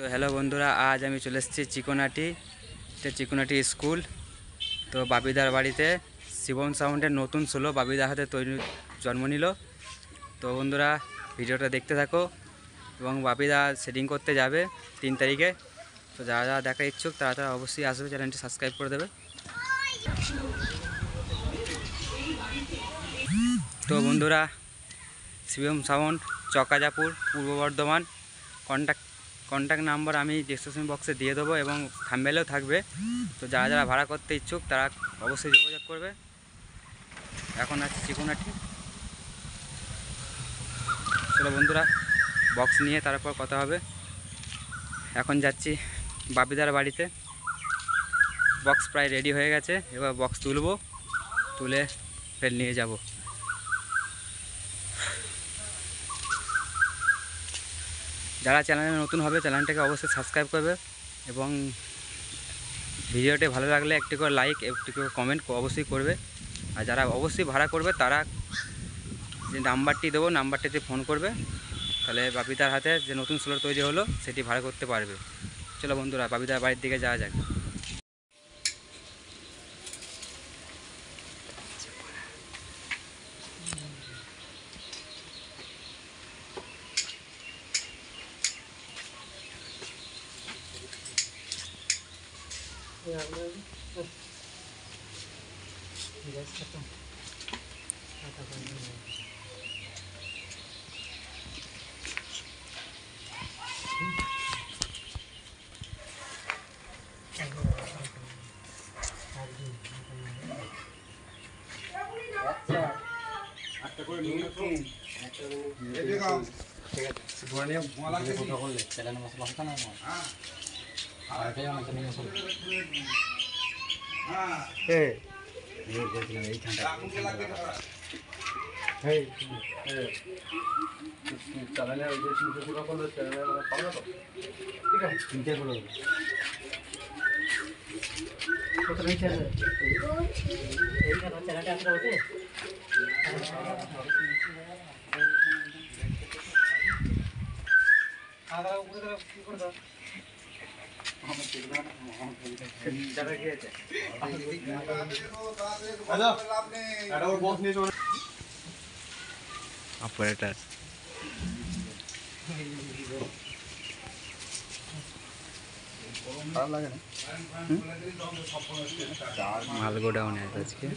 তো হ্যালো বন্ধুরা, আজ আমি চলে এসেছি চিকোনাটি স্কুল। তো বাপিদার বাড়িতে শিবম সাউন্ডের নতুন সোলো বাপিদার হাতে তৈরি জন্ম নিল। তো বন্ধুরা ভিডিওটা দেখতে থাকো এবং বাপিদা সেটিং করতে যাবে 3 তারিখে। তো যারা যারা দেখার ইচ্ছুক তারা তারা অবশ্যই আসবে, চ্যানেলটি সাবস্ক্রাইব করে দেবে। তো বন্ধুরা শিবম সাউন্ড, চকাজাপুর, পূর্ব বর্ধমান। কন্ট্যাক্ট নাম্বার আমি ডিসক্রিপশন বক্সে দিয়ে দেবো এবং থাম্বনেলেও থাকবে। তো যারা যারা ভাড়া করতে ইচ্ছুক তারা অবশ্যই যোগাযোগ করবে। এখন আছে চিকোনাটি। চলো বন্ধুরা, বক্স নিয়ে তারপর কথা হবে। এখন যাচ্ছি বাপিদার বাড়িতে। বক্স প্রায় রেডি হয়ে গেছে, এবার বক্স তুলে ফের নিয়ে যাব। যারা চ্যানেলে নতুন হবে চ্যানেলটাকে অবশ্যই সাবস্ক্রাইব করবে এবং ভিডিওটি ভালো লাগলে একটি করে লাইক, একটি করে কমেন্ট অবশ্যই করবে। আর যারা অবশ্যই ভাড়া করবে তারা যে নাম্বারটি দেবো নাম্বারটিতে ফোন করবে, তাহলে বাপিদার হাতে যে নতুন সোলার তৈরি হলো সেটি ভাড়া করতে পারবে। চলো বন্ধুরা বাপিদার বাড়ির দিকে যাওয়া যাক। অপারেটর মাল গোডাউনে আছে আজকে।